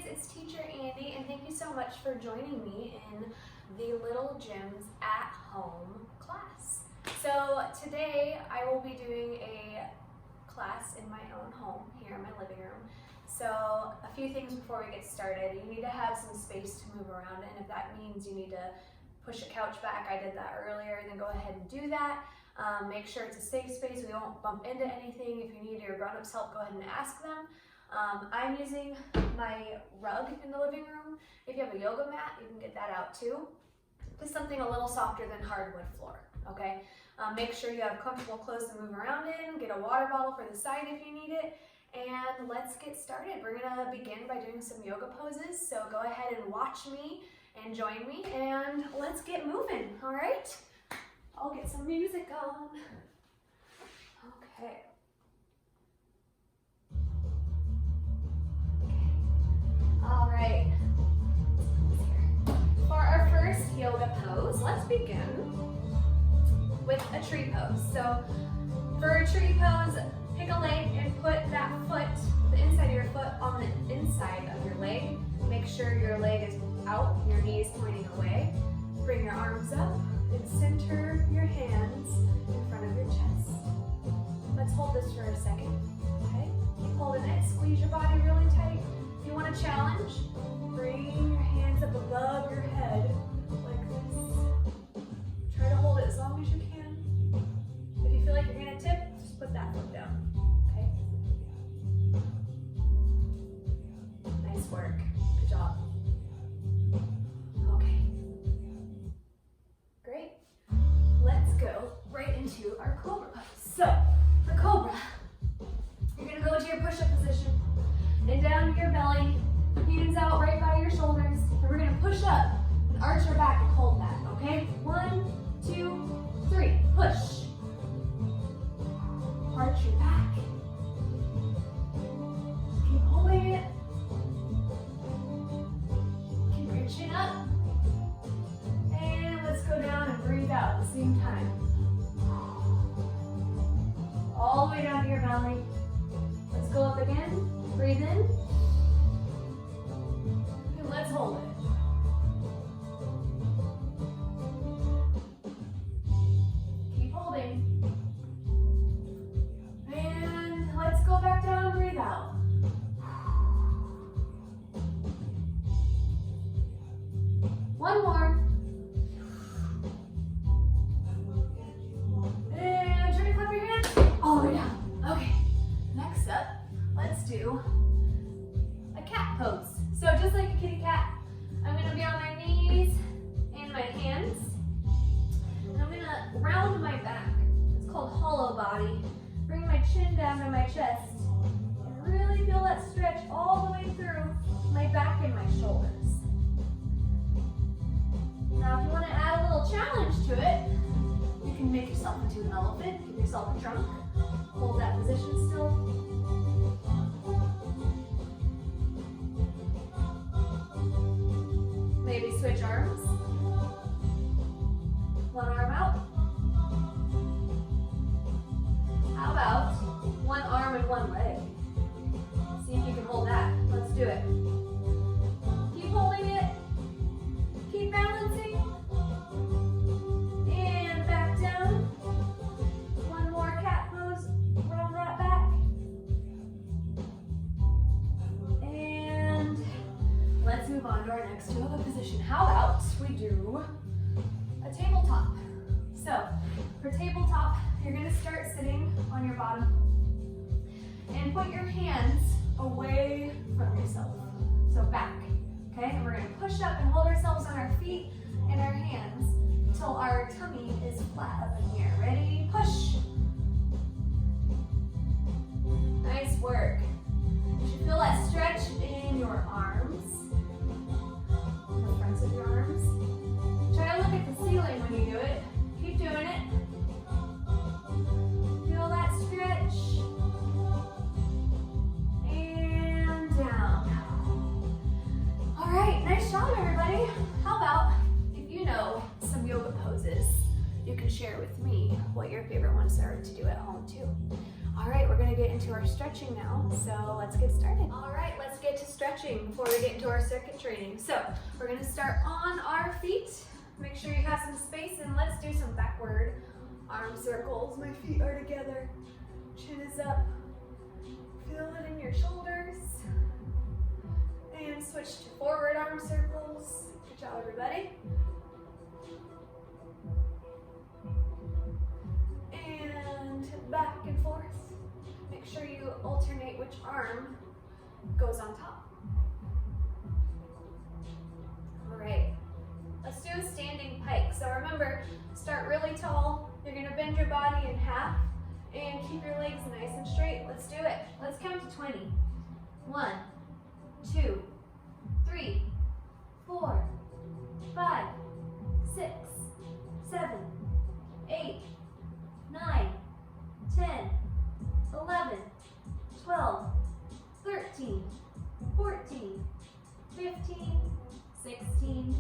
it's teacher Andie, and thank you so much for joining me in the Little Gyms at Home class. So today I will be doing a class in my own home here in my living room. So a few things before we get started. You need to have some space to move around in. If that means you need to push a couch back, I did that earlier, then go ahead and do that. Make sure it's a safe space. We won't bump into anything. If you need your grown-ups help, go ahead and ask them. I'm using my rug in the living room. If you have a yoga mat, you can get that out too. Just something a little softer than hardwood floor, okay? Make sure you have comfortable clothes to move around in. Get a water bottle for the side if you need it. And let's get started. We're gonna begin by doing some yoga poses. So go ahead and watch me and join me, and let's get moving, all right? I'll get some music on. Okay. All right. For our first yoga pose, let's begin with a tree pose. So for a tree pose, pick a leg and put that foot, the inside of your foot, on the inside of your leg. Make sure your leg is out, your knees pointing away. Bring your arms up and center your hands in front of your chest. Let's hold this for a second, okay? Keep holding it, squeeze your body really tight. If you want to challenge, bring your hands up above your head like this. Try to hold it as long as you can. If you feel like you're going to tip, just put that foot down, okay? Nice work. Good job. Okay. Great. Let's go right into our cobra pose. So, for cobra, you're going to go to your push-up position. And down to your belly, hands out right by your shoulders. And we're gonna push up and arch our back and hold that, okay? 1, 2, 3, push. Arch your back. Keep holding it. Keep your chin up. And let's go down and breathe out at the same time. All the way down to your belly. Let's go up again. Breathe in, and let's hold it. Keep holding. And let's go back down and breathe out. One more. And try to clap your hands all the way down. Okay, next up, let's do a cat pose. So just like a kitty cat, I'm gonna be on my knees and my hands. And I'm gonna round my back. It's called hollow body. Bring my chin down to my chest. And really feel that stretch all the way through my back and my shoulders. Now if you wanna add a little challenge to it, you can make yourself into an elephant, give yourself a trunk, hold that position still. Maybe switch arms. One arm out. How about one arm and one leg? See if you can hold that. Let's do it. Keep holding it. Keep balancing. And back down. One more cat pose. Round that back. And let's move on to our next yoga position. How about we do a tabletop? So for tabletop, you're going to start sitting on your bottom and put your hands away from yourself. So back, okay? And we're going to push up and hold ourselves on our feet and our hands until our tummy is flat up in here. Ready? Push. Nice work. You should feel that stretch in your arms. The fronts of your arms. Try to look at the ceiling when you do it. Keep doing it. Feel that stretch. And down. All right, nice job, everybody. How about if you know some yoga poses, you can share with me what your favorite ones are to do at home too. All right, we're gonna get into our stretching now, so let's get started. All right, let's get to stretching. stretching before we get into our circuit training. So we're gonna start on our feet. Make sure you have some space and let's do some backward arm circles. My feet are together, chin is up. Feel it in your shoulders. And switch to forward arm circles. Good job, everybody. And back and forth. Make sure you alternate which arm goes on top. All right, let's do a standing pike. So remember, start really tall. You're gonna bend your body in half and keep your legs nice and straight. Let's do it. Let's count to 20. 1, 2, 3, 4, 5, 6, 7, 8, 9, 10, 11, 12, 13, 14, 15, 16,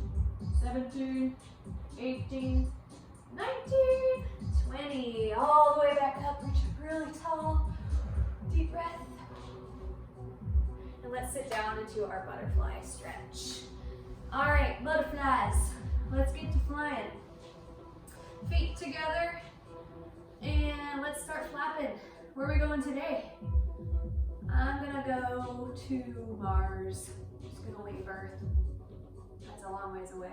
17, 18, 19, 20. All the way back up, reach up really tall. Deep breath. And let's sit down into our butterfly stretch. All right, butterflies. Let's get to flying. Feet together. And let's start flapping. Where are we going today? I'm gonna go to Mars. Just gonna leave Earth. That's a long ways away.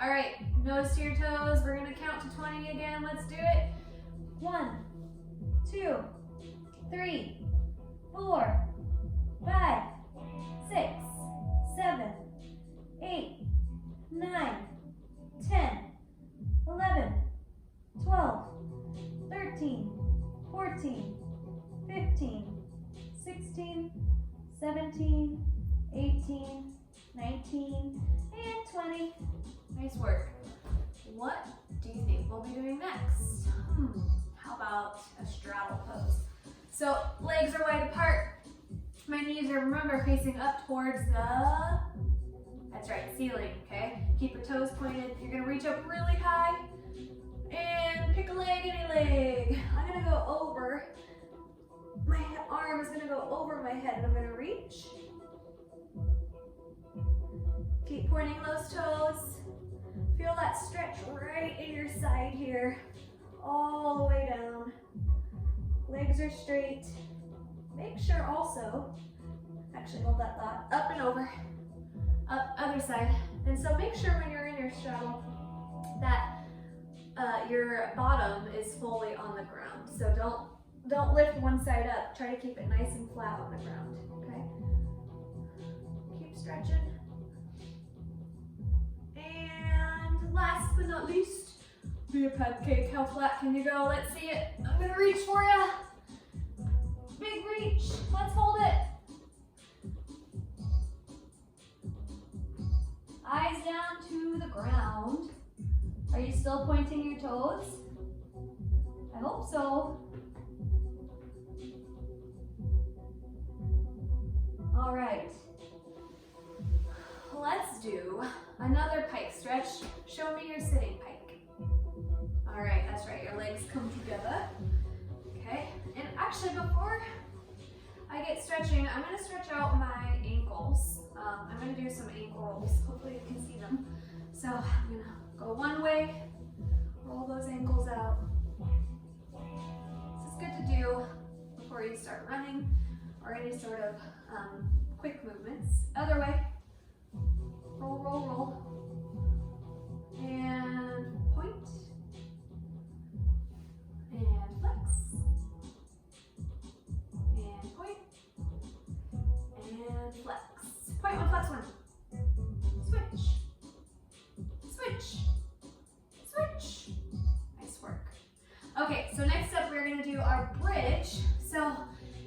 All right, nose to your toes. We're gonna count to 20 again. Let's do it. 1, 2, 3, 4, 5, 6, 7, 8, 9, 10, 11, 12, 13, 14, 15, 16, 17, 18, 19, and 20. Nice work. What do you think we'll be doing next? How about a straddle pose? So legs are wide apart. My knees are, remember, facing up towards the, that's right, ceiling, okay? Keep your toes pointed. You're gonna reach up really high and pick a leg, any leg. I'm gonna go over, my arm is gonna go over my head and I'm gonna reach. Keep pointing those toes. Feel that stretch right in your side here, all the way down. Legs are straight. Make sure also, actually hold that thought, up and over, up, other side. And so make sure when you're in your straddle that your bottom is fully on the ground. So don't lift one side up. Try to keep it nice and flat on the ground, okay? Keep stretching. And last but not least, be a pancake. How flat can you go? Let's see it. I'm gonna reach for you. Big reach. Let's hold it. Eyes down to the ground. Are you still pointing your toes? I hope so. All right. Let's do another pike stretch. Show me your sitting pike. All right, that's right. Your legs come together. Okay, and actually before I get stretching, I'm gonna stretch out my ankles. I'm gonna do some ankle rolls. Hopefully you can see them. So I'm gonna go one way, roll those ankles out. This is good to do before you start running or any sort of quick movements. Other way, roll, roll, roll, and point. And flex, and point, and flex. Point one, flex one. Switch, switch, switch. Nice work. Okay, so next up we're gonna do our bridge. So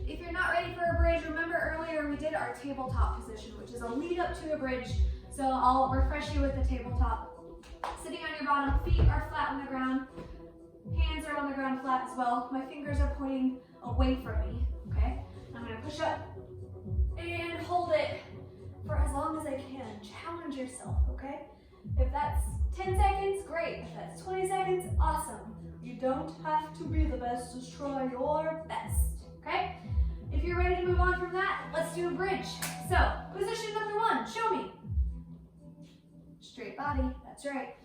if you're not ready for a bridge, remember earlier we did our tabletop position, which is a lead up to a bridge. So I'll refresh you with the tabletop. Sitting on your bottom, feet are flat on the ground. Hands are on the ground flat as well. My fingers are pointing away from me, okay? I'm gonna push up and hold it for as long as I can. Challenge yourself, okay? If that's 10 seconds, great. If that's 20 seconds, awesome. You don't have to be the best, just try your best, okay? If you're ready to move on from that, let's do a bridge. So, Position number 1, show me. Straight body, that's right.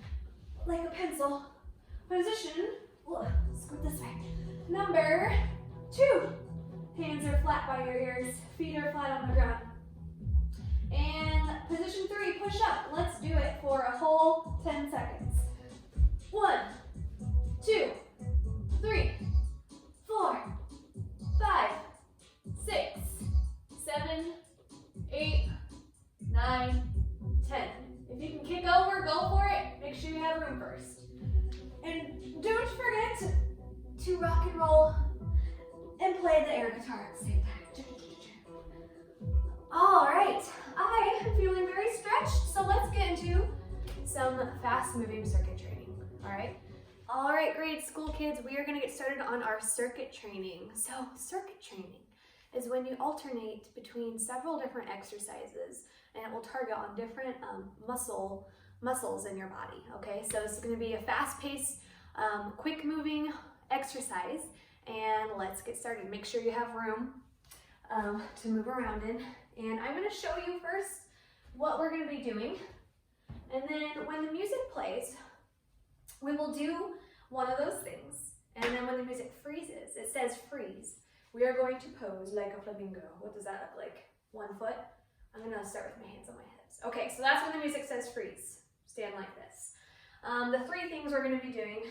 Like a pencil. Position, scoot this way. Number 2. Hands are flat by your ears, feet are flat on the ground. And position 3, push up. Let's do it for a whole 10 seconds. 1, 2, 3, 4, 5, 6, 7, 8, 9, 10. If you can kick over, go for it. Make sure you have room first. And don't forget to rock and roll and play the air guitar at the same time. All right, I am feeling very stretched, so let's get into some fast-moving circuit training, all right? All right, grade school kids, we are gonna get started on our circuit training. So circuit training is when you alternate between several different exercises, and it will target on different muscles in your body, okay? So this is gonna be a fast-paced, quick-moving exercise, and let's get started. Make sure you have room to move around in. And I'm gonna show you first what we're gonna be doing. And then when the music plays, we will do one of those things. And then when the music freezes, it says freeze, we are going to pose like a flamingo. What does that look like? 1 foot. I'm gonna start with my hands on my hips. Okay, so that's when the music says freeze. Stand like this. The 3 things we're gonna be doing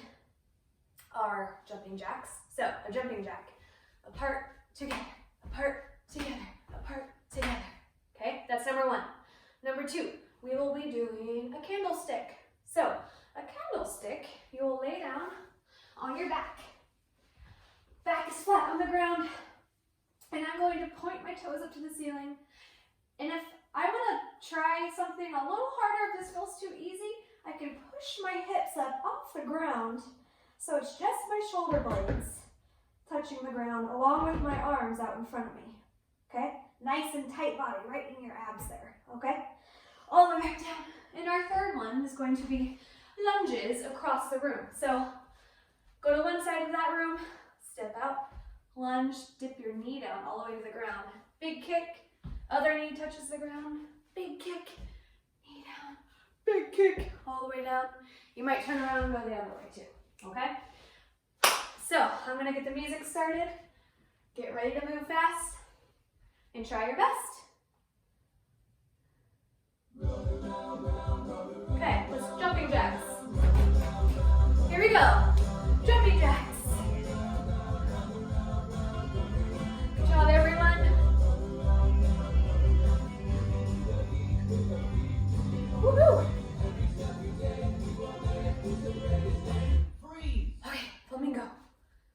are jumping jacks. So a jumping jack, apart, together, apart, together, apart, together. Okay, that's number 1. Number 2, we will be doing a candlestick. So a candlestick, you will lay down on your back. Back is flat on the ground, and I'm going to point my toes up to the ceiling. And if I want to try something a little harder, if this feels too easy, I can push my hips up off the ground, so it's just my shoulder blades touching the ground along with my arms out in front of me. Okay? Nice and tight body, right in your abs there. Okay? All the way back down. And our 3rd one is going to be lunges across the room. So go to one side of that room, step out, lunge, dip your knee down all the way to the ground. Big kick, other knee touches the ground. Big kick, knee down. Big kick, all the way down. You might turn around and go the other way too. Okay? So I'm gonna get the music started. Get ready to move fast and try your best. Okay, let's jumping jacks. Here we go. Jumping jacks. Good job, everyone. Woohoo! Okay, flamingo.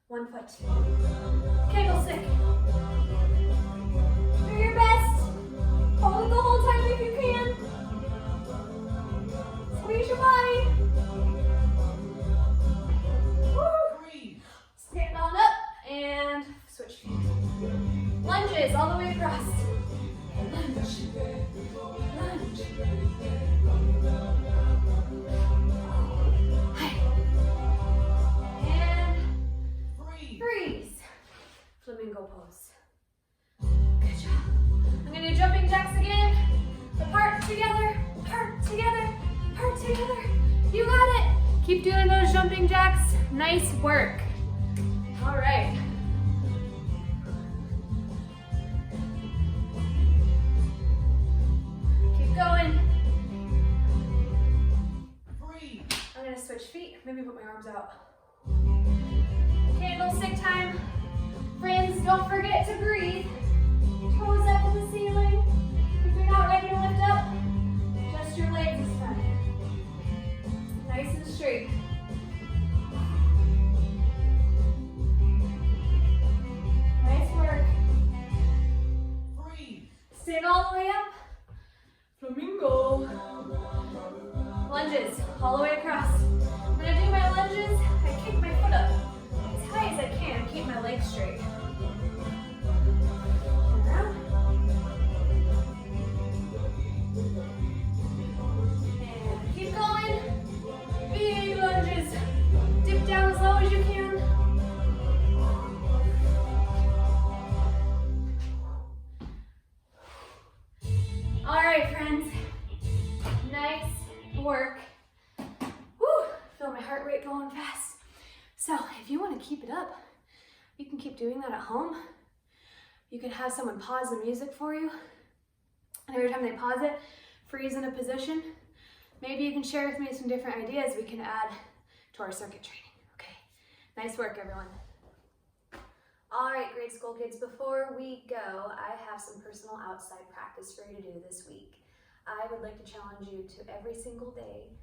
1 foot. Candlestick. Do your best. Hold it the whole time if you can. Squeeze your body. Woo. Stand on up and switch feet. Lunges all the way across. Lunge. Lunge. And freeze. Flamingo pose. Good job. I'm going to do jumping jacks again. Apart, together, apart, together, apart, together. You got it. Keep doing those jumping jacks. Nice work. All right. Keep going. I'm going to switch feet. Maybe put my arms out. Candlestick time. Friends, don't forget to breathe. Toes up to the ceiling. If you're not ready to lift up, just your legs this time. Nice and straight. Nice work. Stand all the way up. Flamingo. Lunges all the way across. When I do my lunges, I kick my foot up as high as I can. Keep my legs straight. And around. And keep going. Big lunges. Dip down as low as you can. right, friends. Nice work. Woo! Feel my heart rate going fast. So if you want to keep it up, you can keep doing that at home. You can have someone pause the music for you. And every time they pause it, freeze in a position. Maybe you can share with me some different ideas we can add to our circuit training. Okay, nice work, everyone. All right, grade school kids, before we go, I have some personal outside practice for you to do this week. I would like to challenge you to every single day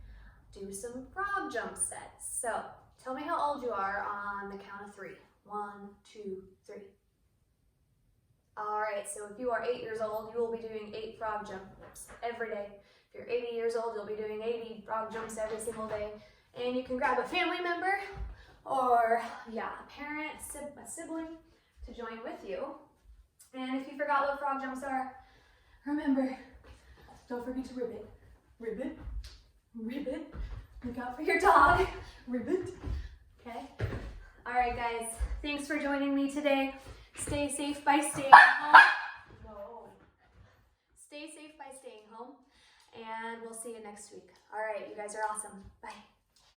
do some frog jump sets. So tell me how old you are on the count of 3. 1, 2, 3. All right, so if you are 8 years old, you will be doing 8 frog jumps every day. If you're 80 years old, you'll be doing 80 frog jumps every single day. And you can grab a family member or, a parent, a sibling to join with you. And if you forgot what frog jumps are, remember, don't forget to ribbit. Ribbit, ribbit. Look out for your dog. Ribbit. Okay? All right, guys. Thanks for joining me today. Stay safe by staying home. Whoa. Stay safe by staying home. And we'll see you next week. All right, you guys are awesome. Bye.